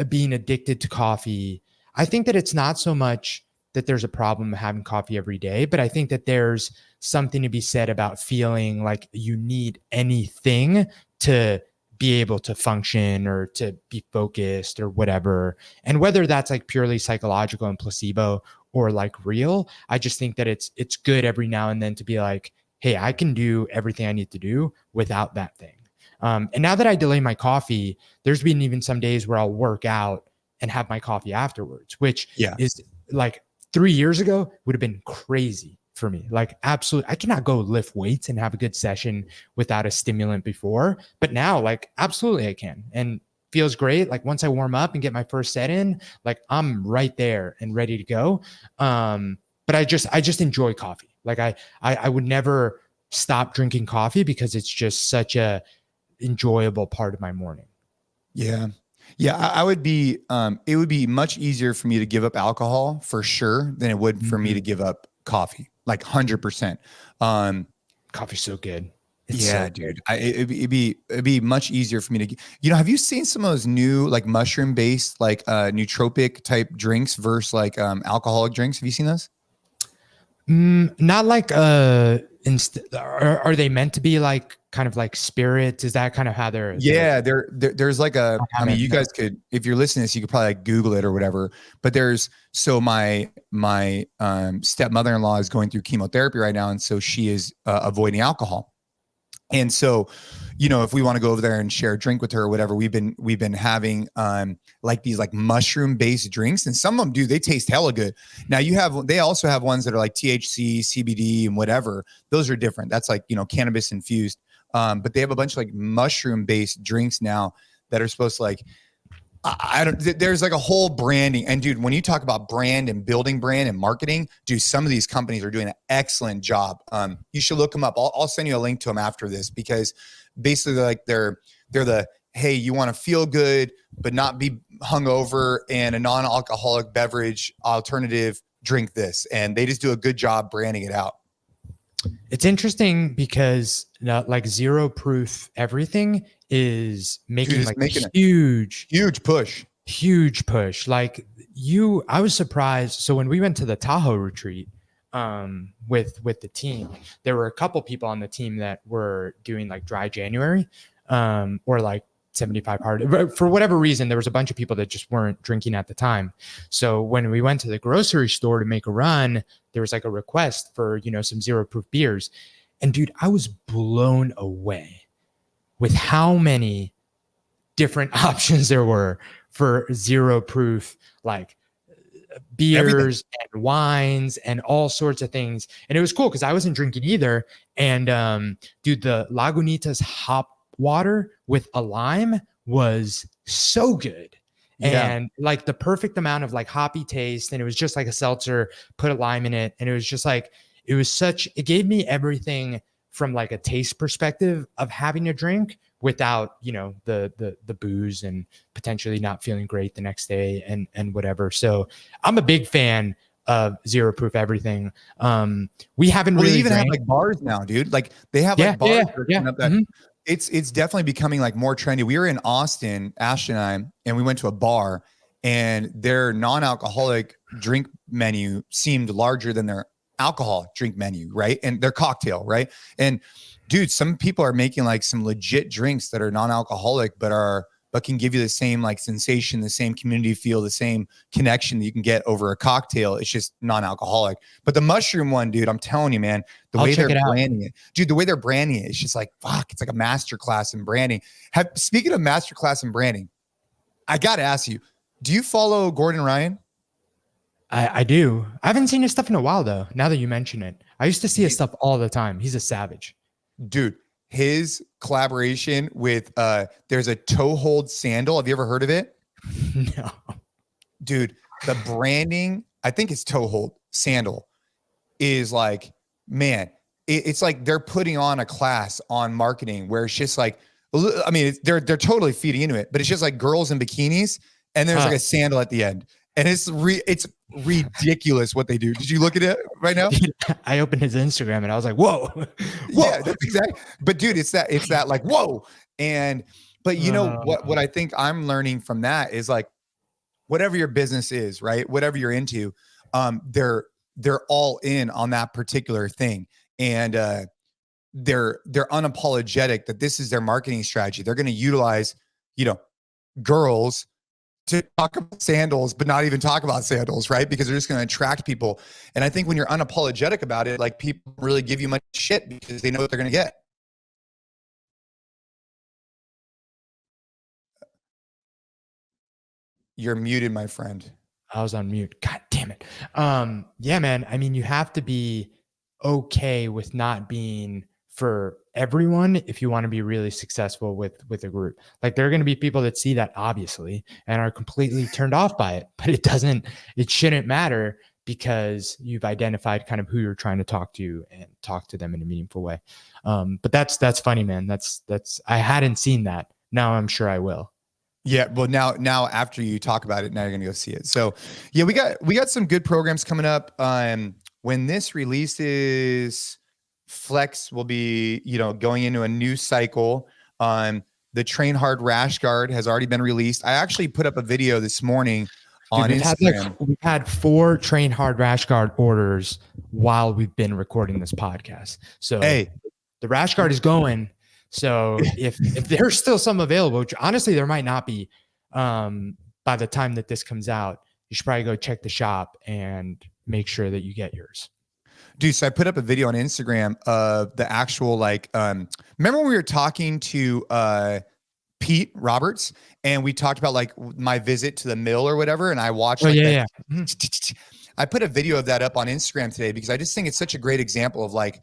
being addicted to coffee, I think that it's not so much that there's a problem having coffee every day, but I think that there's something to be said about feeling like you need anything to be able to function or to be focused or whatever. And whether that's like purely psychological and placebo or like real, I just think that it's good every now and then to be like, hey, I can do everything I need to do without that thing. And now that I delay my coffee, there's been even some days where I'll work out and have my coffee afterwards, which is like 3 years ago would have been crazy for me. Like absolutely, I cannot go lift weights and have a good session without a stimulant before. But now, like absolutely I can, and feels great. Like once I warm up and get my first set in, like I'm right there and ready to go. But I just enjoy coffee. Like I would never stop drinking coffee because it's just such a enjoyable part of my morning. Yeah. I would be, it would be much easier for me to give up alcohol for sure than it would for me to give up coffee, like 100%. Coffee's so good. Dude, it'd be much easier for me to, have you seen some of those new like mushroom based, like nootropic type drinks versus like alcoholic drinks? Have you seen those? Not like, are they meant to be like kind of like spirits? Is that kind of how they're there's like you guys could, if you're listening to this, you could probably like Google it or whatever, but my stepmother-in-law is going through chemotherapy right now. And so she is avoiding alcohol. And so, if we want to go over there and share a drink with her or whatever, we've been having like these like mushroom based drinks, and some of them, dude, they taste hella good. Now they also have ones that are like THC, CBD, and whatever. Those are different. That's like, cannabis infused. But they have a bunch of like mushroom based drinks now that are supposed to like, there's like a whole branding. And dude, when you talk about brand and building brand and marketing, dude, some of these companies are doing an excellent job. You should look them up. I'll send you a link to them after this, because basically they're the, hey, you want to feel good, but not be hungover, and a non-alcoholic beverage alternative, drink this. And they just do a good job branding it out. It's interesting because like zero proof everything is making a huge push. Like I was surprised. So when we went to the Tahoe retreat with the team, there were a couple people on the team that were doing like dry January or like 75 hard. But for whatever reason, there was a bunch of people that just weren't drinking at the time. So when we went to the grocery store to make a run, there was like a request for, some zero proof beers. And dude, I was blown away with how many different options there were for zero proof, like beers and wines and all sorts of things. And it was cool because I wasn't drinking either. And dude, the Lagunitas hop water with a lime was so good. And like the perfect amount of like hoppy taste. And it was just like a seltzer, put a lime in it. And it was just like, it gave me everything from like a taste perspective of having a drink without, the booze and potentially not feeling great the next day and whatever. So I'm a big fan zero proof everything. We haven't Well, really they even have drank. like bars now, dude. Like they have like bars that are coming up that it's definitely becoming like more trendy. We were in Austin, Ashton and I, and we went to a bar, and their non-alcoholic drink menu seemed larger than their alcohol drink menu, right? And their cocktail, right? And dude, some people are making like some legit drinks that are non-alcoholic, but can give you the same like sensation, the same community feel, the same connection that you can get over a cocktail. It's just non-alcoholic. But the mushroom one, dude, I'm telling you, man, the way they're branding it, dude, the way they're branding it, it's just like, fuck, it's like a masterclass in branding. Speaking of masterclass in branding, I got to ask you, do you follow Gordon Ryan? I do. I haven't seen his stuff in a while though. Now that you mention it, I used to see his stuff all the time. He's a savage, dude. His collaboration with there's a toe hold sandal. Have you ever heard of it? No, dude. The branding, I think it's toe hold sandal, is like, man, it's like they're putting on a class on marketing where it's just like, I mean, they're totally feeding into it, but it's just like girls in bikinis, and there's like a sandal at the end. And it's ridiculous what they do. Did you look at it right now? I opened his Instagram and I was like, whoa. Yeah, that's exactly. But dude, it's that like, whoa. But you know what I think I'm learning from that is like, whatever your business is, right? Whatever you're into, they're all in on that particular thing. And they're unapologetic that this is their marketing strategy. They're going to utilize, girls to talk about sandals, but not even talk about sandals, right? Because they're just going to attract people. And I think when you're unapologetic about it, like people really give you much shit because they know what they're going to get. You're muted, my friend. I was on mute. God damn it. Yeah, man. I mean, you have to be okay with not being for everyone if you want to be really successful with a group. Like there are going to be people that see that obviously and are completely turned off by it, but it shouldn't matter because you've identified kind of who you're trying to talk to and talk to them in a meaningful way. But that's funny, man. I hadn't seen that. Now I'm sure I will. Yeah. Well, now after you talk about it, now you're going to go see it. So yeah, we got some good programs coming up. When this releases, Flex will be, going into a new cycle. The Train Hard Rash Guard has already been released. I actually put up a video this morning on Instagram. We've had 4 Train Hard Rash Guard orders while we've been recording this podcast. So hey, the Rash Guard is going. So if there's still some available, which honestly there might not be, by the time that this comes out, you should probably go check the shop and make sure that you get yours. Dude, so I put up a video on Instagram of the actual remember when we were talking to Pete Roberts and we talked about like my visit to the mill or whatever, and I watched I put a video of that up on Instagram today because I just think it's such a great example of like,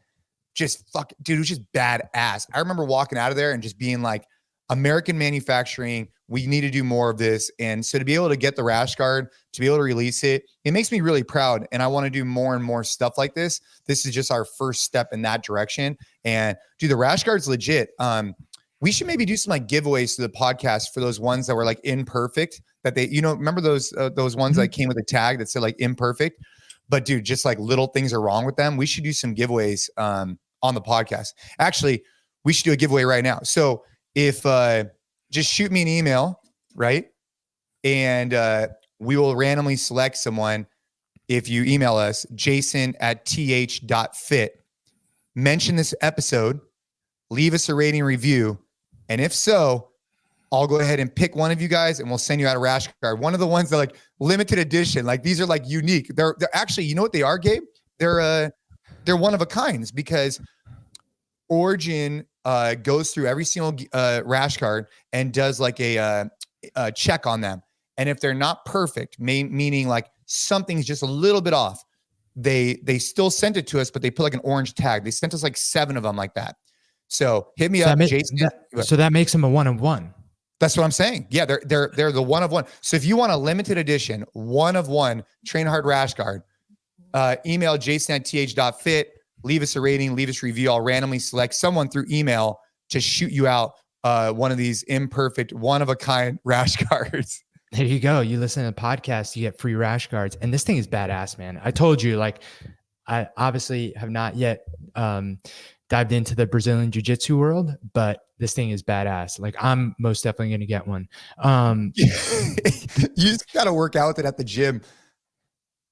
just fuck, dude, it was just badass. I remember walking out of there and just being like, American manufacturing, we need to do more of this. And so to be able to get the Rash Guard, to be able to release it, it makes me really proud. And I want to do more and more stuff like this. This is just our first step in that direction. And dude, the Rash Guard's legit. We should maybe do some like giveaways to the podcast for those ones that were like imperfect, that they, remember those ones that came with a tag that said like imperfect, but dude, just like little things are wrong with them. We should do some giveaways on the podcast. Actually, we should do a giveaway right now. So if just shoot me an email, right? And we will randomly select someone. If you email us, jason@th.fit, mention this episode, leave us a rating review. And if so, I'll go ahead and pick one of you guys and we'll send you out a Rash Guard. One of the ones that like limited edition, like these are like unique. They're actually, you know what they are, Gabe? They're one of a kinds because Origin goes through every single Rash Guard and does like a check on them. And if they're not perfect, meaning like something's just a little bit off, they still sent it to us, but they put like an orange tag. They sent us like 7 of them like that. So hit me up, Jason. So that makes them a 1 of 1. That's what I'm saying. Yeah, they're the 1 of 1. So if you want a limited edition 1 of 1 Train Hard Rash Guard, email jason@th.fit. Leave us a rating, leave us a review. I'll randomly select someone through email to shoot you out one of these imperfect, one of a kind Rash Guards. There you go. You listen to the podcast, you get free rash guards. And this thing is badass, man. I told you, like, I obviously have not yet dived into the Brazilian Jiu-Jitsu world, but this thing is badass. Like, I'm most definitely going to get one. You just got to work out with it at the gym.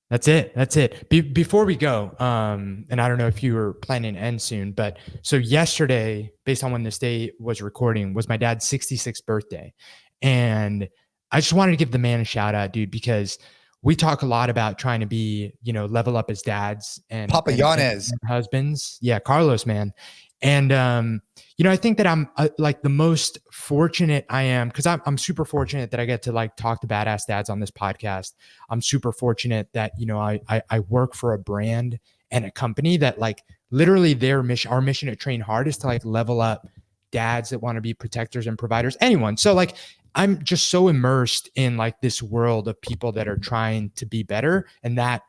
That's it. That's it. Before we go, and I don't know if you were planning to end soon, but so yesterday, based on when this day was recording, was my dad's 66th birthday. And I just wanted to give the man a shout out, dude, because we talk a lot about trying to be, level up as dads and Papa Yanez and husbands. Yeah. Carlos, man. And, I think that I'm like the most fortunate I am, because I'm super fortunate that I get to like talk to badass dads on this podcast. I'm super fortunate that, I work for a brand and a company that like literally our mission at Train Hard is to like level up dads that want to be protectors and providers, anyone. So like, I'm just so immersed in like this world of people that are trying to be better, and that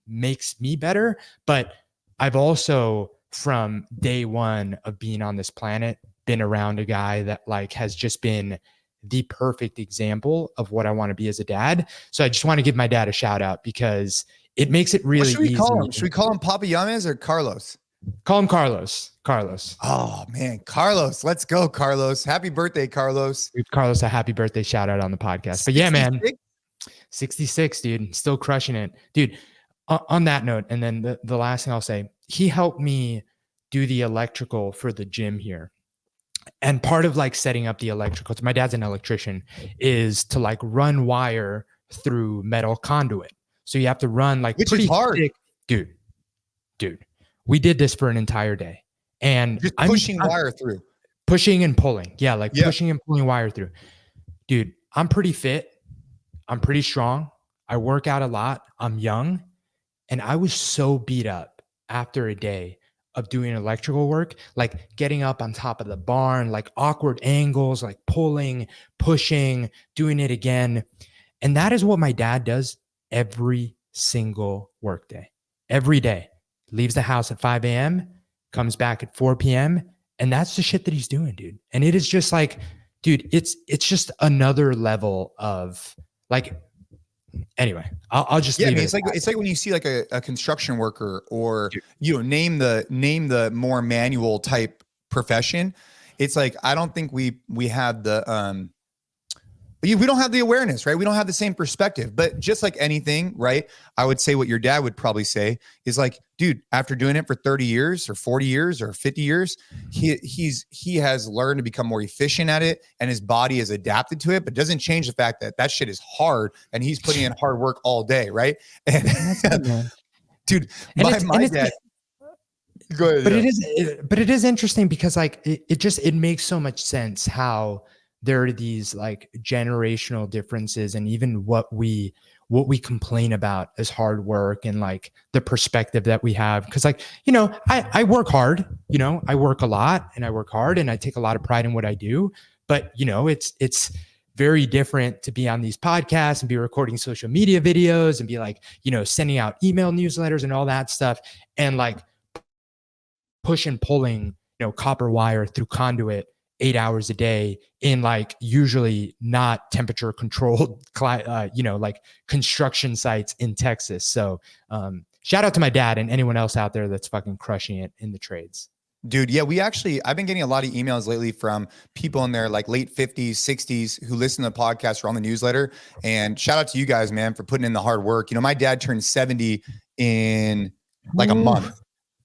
makes me better. But I've also, from day one of being on this planet, been around a guy that like has just been the perfect example of what I want to be as a dad. So I just want to give my dad a shout out because it makes it really easy. What should we call him? Should we call him Papa Yanez or Carlos? Call him Carlos. Carlos. Oh man, Carlos. Let's go, Carlos. Happy birthday, Carlos. Give Carlos a happy birthday shout out on the podcast. But yeah, man, 66, dude, still crushing it, dude. On that note, and then the last thing I'll say, he helped me do the electrical for the gym here. And part of like setting up the electrical, my dad's an electrician, is to like run wire through metal conduit. So you have to run like, which is hard, thick. Dude. We did this for an entire day, and just pushing wire through, pushing and pulling. Yeah. Like pushing and pulling wire through. Dude, I'm pretty fit. I'm pretty strong. I work out a lot. I'm young. And I was so beat up after a day of doing electrical work, like getting up on top of the barn, like awkward angles, like pulling, pushing, doing it again. And that is what my dad does every single workday, every day. Leaves the house at 5 a.m., comes back at 4 p.m. And that's the shit that he's doing, dude. And it is just like, dude, it's just another level of like, anyway, I'll just leave it. It's like when you see like a construction worker or, name the more manual type profession. It's like, I don't think we have the, we don't have the awareness, right? We don't have the same perspective, but just like anything, right? I would say what your dad would probably say is like, dude, after doing it for 30 years or 40 years or 50 years, he has learned to become more efficient at it, and his body has adapted to it, but doesn't change the fact that shit is hard and he's putting in hard work all day. Right. And dude, my dad, go ahead. But it is interesting because like, it makes so much sense how there are these like generational differences, and even what we complain about as hard work and like the perspective that we have. Cause like, I work hard, I work a lot and I work hard and I take a lot of pride in what I do, but it's very different to be on these podcasts and be recording social media videos and be like, sending out email newsletters and all that stuff. And like push and pulling, copper wire through conduit 8 hours a day in like usually not temperature controlled, like construction sites in Texas. So shout out to my dad and anyone else out there that's fucking crushing it in the trades. Dude, yeah, I've been getting a lot of emails lately from people in their like late 50s, 60s who listen to the podcast or on the newsletter. And shout out to you guys, man, for putting in the hard work. My dad turned 70 in like a month.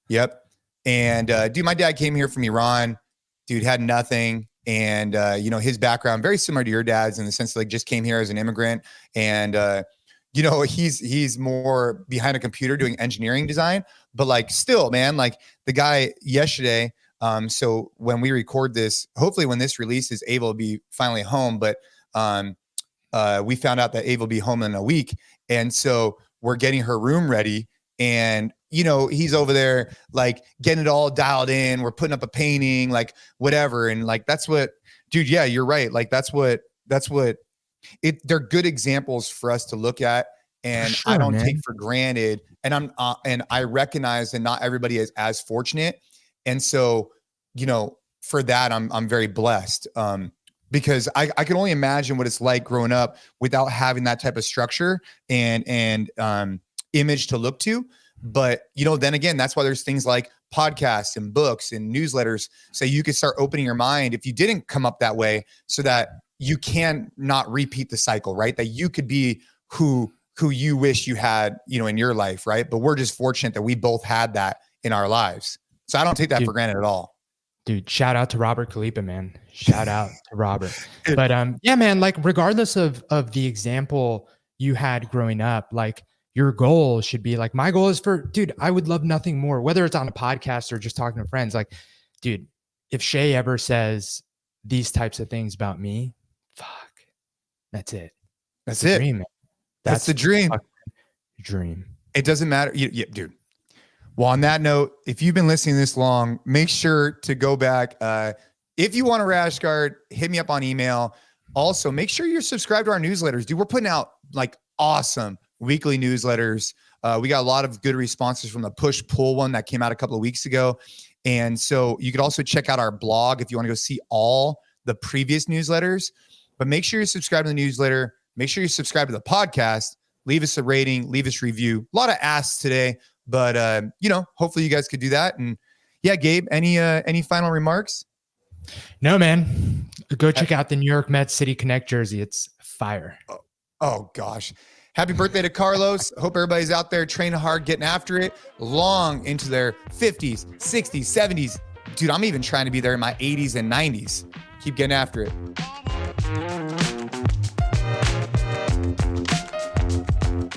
Yep. And dude, my dad came here from Iran. Dude had nothing. And, his background, very similar to your dad's in the sense that like just came here as an immigrant. And, he's more behind a computer doing engineering design, but like still, man, like the guy yesterday. So when we record this, hopefully when this release is Ava will be finally home, but we found out that Ava will be home in a week. And so we're getting her room ready. And, he's over there, like getting it all dialed in. We're putting up a painting, like whatever. And like, that's what, dude, yeah, you're right. Like, that's what they're good examples for us to look at. And sure, I don't take for granted. And and I recognize that not everybody is as fortunate. And so, for that, I'm very blessed. because I can only imagine what it's like growing up without having that type of structure and image to look to. But, you know, then again, that's why there's things like podcasts and books and newsletters. So you could start opening your mind if you didn't come up that way, so that you can not repeat the cycle, right? That you could be who you wish you had, you know, in your life, right? But we're just fortunate that we both had that in our lives. So I don't take that for granted at all. Dude, shout out to Robert Khalipa, man. Shout out to Robert. But yeah, man, like regardless of the example you had growing up, like your goal should be like, my goal is dude, I would love nothing more, whether it's on a podcast or just talking to friends. Like, dude, if Shay ever says these types of things about me, fuck, that's it. That's it. Dream, man. That's the dream. Dream. It doesn't matter. Dude. Well, on that note, if you've been listening this long, make sure to go back. If you want a rash guard, hit me up on email. Also, make sure you're subscribed to our newsletters. Dude, we're putting out like awesome weekly newsletters. We got a lot of good responses from the push-pull one that came out a couple of weeks ago. And so you could also check out our blog if you want to go see all the previous newsletters. But make sure you subscribe to the newsletter. Make sure you subscribe to the podcast. Leave us a rating. Leave us a review. A lot of asks today. But, you know, hopefully you guys could do that. And yeah, Gabe, any final remarks? No, man. Go check out the New York Mets City Connect jersey. It's fire. Oh gosh. Happy birthday to Carlos. Hope everybody's out there training hard, getting after it long into their 50s, 60s, 70s. Dude, I'm even trying to be there in my 80s and 90s. Keep getting after it.